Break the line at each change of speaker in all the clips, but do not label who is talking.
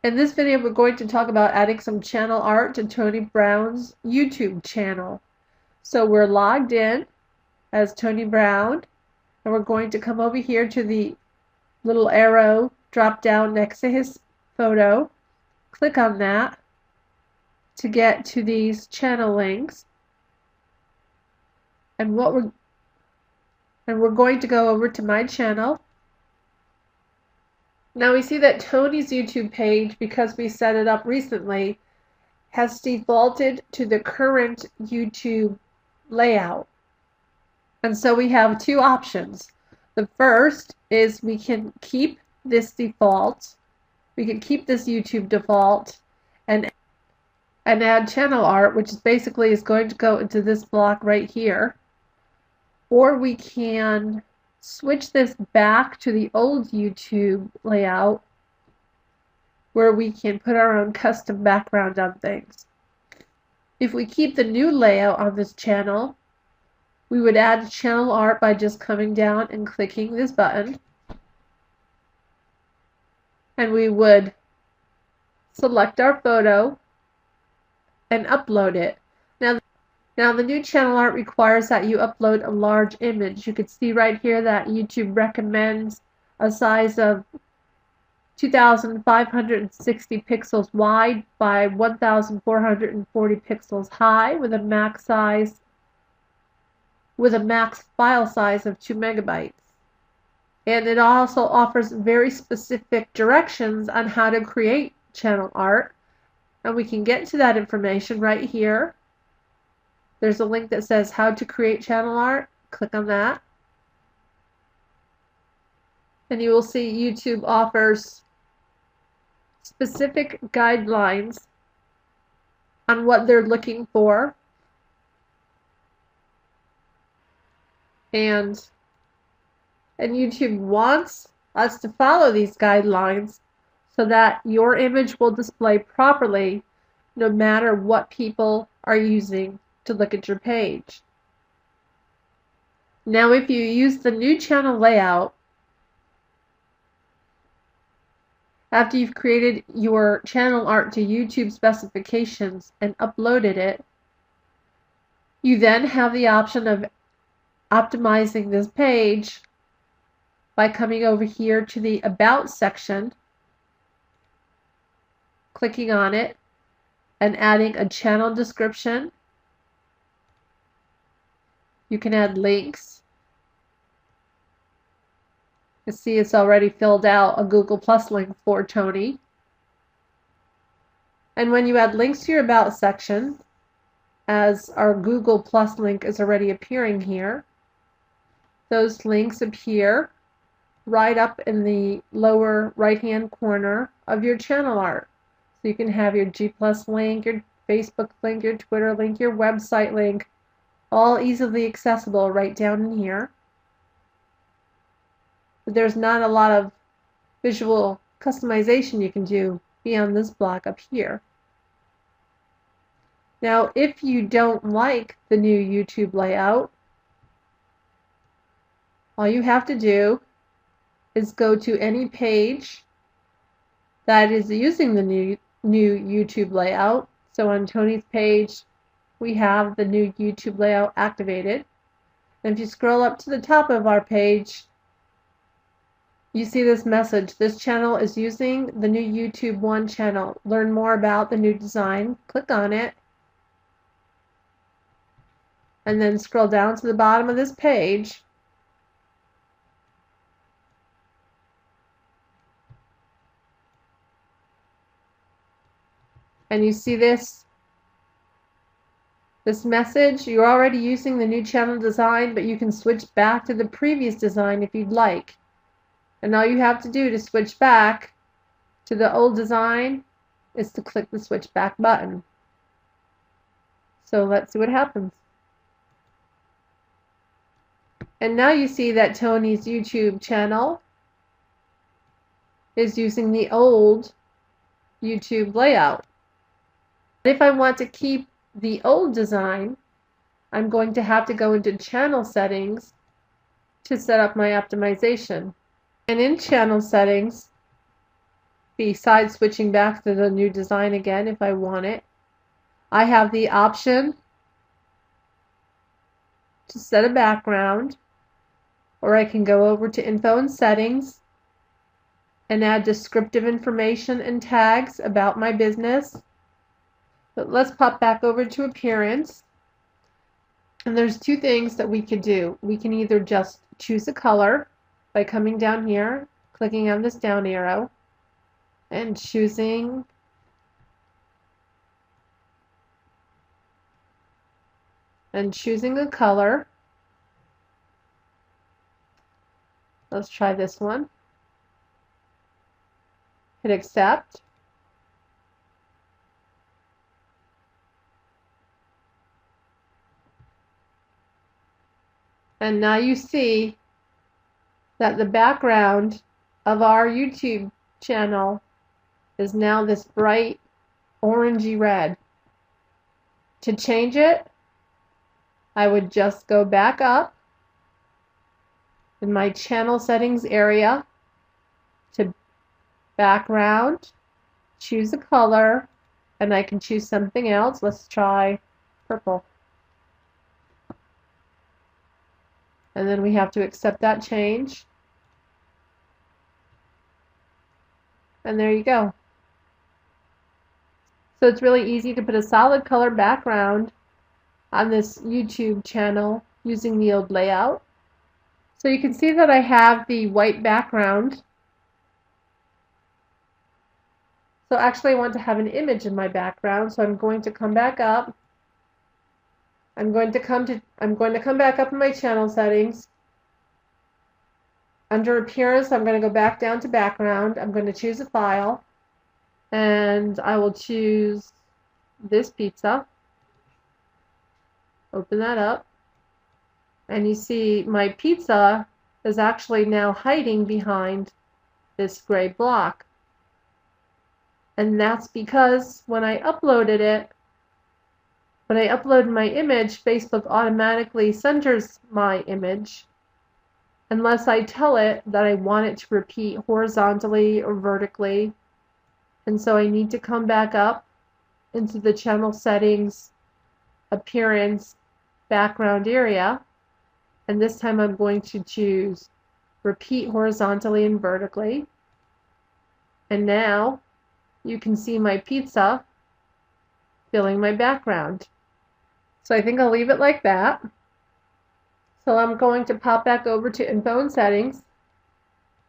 In this video, we're going to talk about adding some channel art to Tony Brown's YouTube channel. So we're logged in as Tony Brown, and we're going to come over here to the little arrow drop down next to his photo. Click on that to get to these channel links. And we're going to go over to my channel. Now we see that Tony's YouTube page, because we set it up recently, has defaulted to the current YouTube layout. And so we have two options. The first is we can keep this default. We can keep this YouTube default and add channel art, which is basically is going to go into this block right here. Or we can switch this back to the old YouTube layout where we can put our own custom background on things. If we keep the new layout on this channel, we would add channel art by just coming down and clicking this button, and we would select our photo and upload it. Now the new channel art requires that you upload a large image. You can see right here that YouTube recommends a size of 2,560 pixels wide by 1,440 pixels high with a max file size of 2 megabytes. And it also offers very specific directions on how to create channel art. And we can get to that information right here. There's a link that says how to create channel art. Click on that. And you will see YouTube offers specific guidelines on what they're looking for. And YouTube wants us to follow these guidelines so that your image will display properly no matter what people are using to look at your page. Now if you use the new channel layout, after you've created your channel art to YouTube specifications and uploaded it, you then have the option of optimizing this page by coming over here to the About section, clicking on it, and adding a channel description. You can add links. You see it's already filled out a Google Plus link for Tony. And when you add links to your About section, as our Google Plus link is already appearing here, those links appear right up in the lower right-hand corner of your channel art. So you can have your G Plus link, your Facebook link, your Twitter link, your website link, all easily accessible right down in here. But there's not a lot of visual customization you can do beyond this block up here. Now, if you don't like the new YouTube layout, all you have to do is go to any page that is using the new YouTube layout. So on Tony's page, we have the new YouTube layout activated. And if you scroll up to the top of our page, you see this message. This channel is using the new YouTube 1 channel. Learn more about the new design. Click on it. And then scroll down to the bottom of this page. And you see this message. You're already using the new channel design, but you can switch back to the previous design if you'd like. And all you have to do to switch back to the old design is to click the switch back button. So let's see what happens. And now you see that Tony's YouTube channel is using the old YouTube layout. If I want to keep the old design, I'm going to have to go into channel settings to set up my optimization. And in channel settings, besides switching back to the new design again if I want it. I have the option to set a background, or I can go over to Info and Settings and add descriptive information and tags about my business. But let's pop back over to Appearance. And there's two things that we could do. We can either just choose a color by coming down here, clicking on this down arrow, and choosing a color. Let's try this one. Hit Accept. And now you see that the background of our YouTube channel is now this bright orangey red. To change it, I would just go back up in my channel settings area to background, choose a color, and I can choose something else. Let's try purple. And then we have to accept that change. And there you go. So it's really easy to put a solid color background on this YouTube channel using the old layout. So you can see that I have the white background. So actually I want to have an image in my background, so I'm going to come back up. I'm going to come back up in my channel settings. Under Appearance, I'm going to go back down to Background. I'm going to choose a file, and I will choose this pizza. Open that up, and you see my pizza is actually now hiding behind this gray block. And that's because when I uploaded my image, Facebook automatically centers my image unless I tell it that I want it to repeat horizontally or vertically. And so I need to come back up into the channel settings, appearance, background area, and this time I'm going to choose repeat horizontally and vertically. And now you can see my pizza filling my background. So I think I'll leave it like that. So I'm going to pop back over to Info and Settings.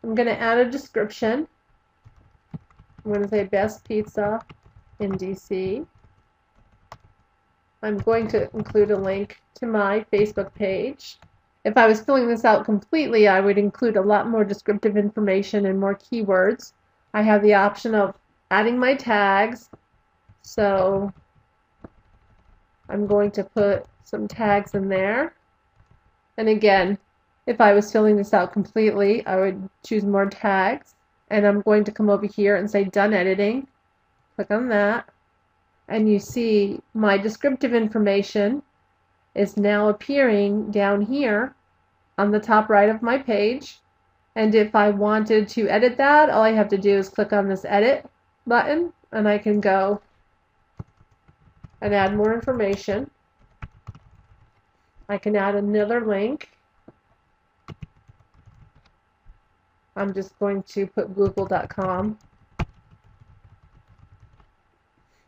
I'm going to add a description. I'm going to say Best Pizza in DC. I'm going to include a link to my Facebook page. If I was filling this out completely, I would include a lot more descriptive information and more keywords. I have the option of adding my tags. So I'm going to put some tags in there. And again, if I was filling this out completely, I would choose more tags. And I'm going to come over here and say Done Editing. Click on that. And you see my descriptive information is now appearing down here on the top right of my page. And if I wanted to edit that, all I have to do is click on this Edit button, and I can go and add more information. I can add another link. I'm just going to put google.com.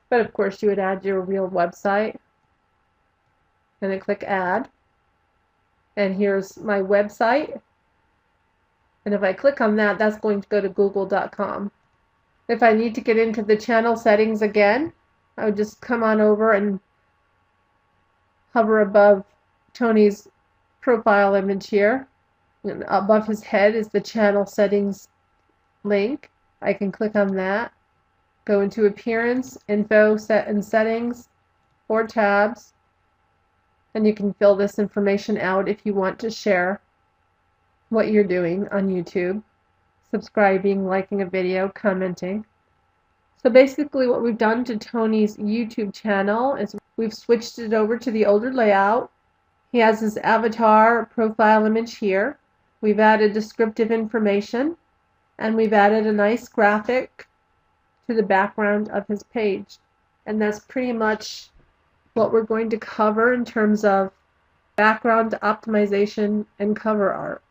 But of course you would add your real website. And then click Add. And here's my website. And if I click on that, that's going to go to google.com. If I need to get into the channel settings again, I would just come on over and hover above Tony's profile image here. And above his head is the channel settings link. I can click on that, go into Appearance, Info, Set and Settings, 4 tabs, and you can fill this information out if you want to share what you're doing on YouTube, subscribing, liking a video, commenting. So basically what we've done to Tony's YouTube channel is we've switched it over to the older layout. He has his avatar profile image here. We've added descriptive information, and we've added a nice graphic to the background of his page. And that's pretty much what we're going to cover in terms of background optimization and cover art.